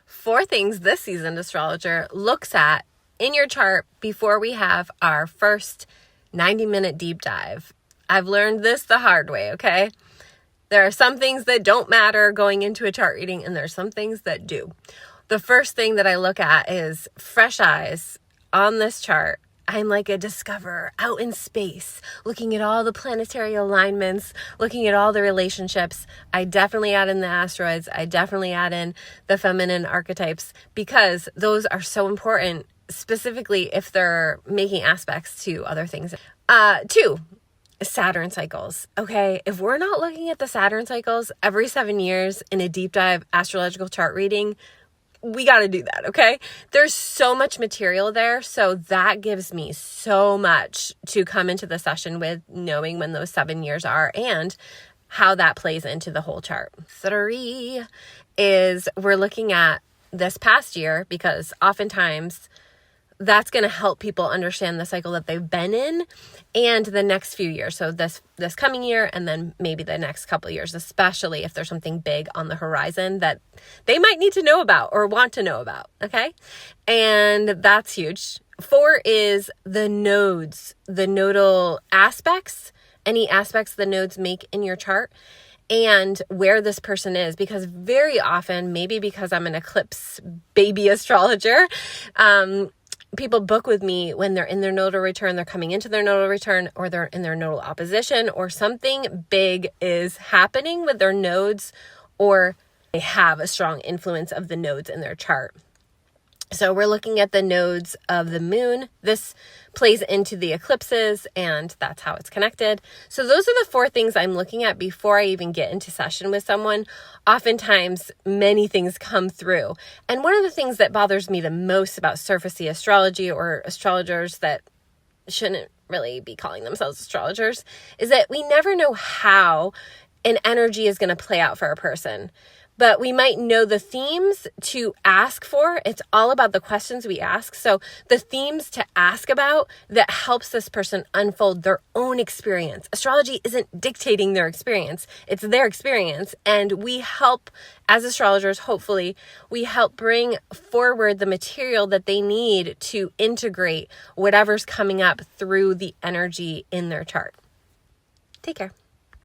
4 things this seasoned astrologer looks at in your chart before we have our first 90-minute deep dive. I've learned this the hard way, okay? There are some things that don't matter going into a chart reading, and there are some things that do. The first thing that I look at is fresh eyes on this chart. I'm like a discoverer out in space, looking at all the planetary alignments, looking at all the relationships. I definitely add in the asteroids. I definitely add in the feminine archetypes because those are so important, specifically if they're making aspects to other things. 2, Saturn cycles. Okay, if we're not looking at the Saturn cycles every 7 years in a deep dive astrological chart reading, we got to do that, okay? There's so much material there, so that gives me so much to come into the session with, knowing when those 7 years are and how that plays into the whole chart. 3 is we're looking at this past year because oftentimes that's going to help people understand the cycle that they've been in and the next few years. So this coming year and then maybe the next couple of years, especially if there's something big on the horizon that they might need to know about or want to know about, okay? And that's huge. 4 is the nodes, the nodal aspects, any aspects the nodes make in your chart, and where this person is, because very often, maybe because I'm an eclipse baby astrologer, people book with me when they're in their nodal return, they're coming into their nodal return, or they're in their nodal opposition, or something big is happening with their nodes, or they have a strong influence of the nodes in their chart. So we're looking at the nodes of the moon. This plays into the eclipses, and that's how it's connected. So those are the 4 things I'm looking at before I even get into session with someone. Oftentimes, many things come through. And one of the things that bothers me the most about surfacey astrology or astrologers that shouldn't really be calling themselves astrologers is that we never know how an energy is going to play out for a person. But we might know the themes to ask for. It's all about the questions we ask. So the themes to ask about that helps this person unfold their own experience. Astrology isn't dictating their experience. It's their experience. And we help, as astrologers, hopefully, we help bring forward the material that they need to integrate whatever's coming up through the energy in their chart. Take care.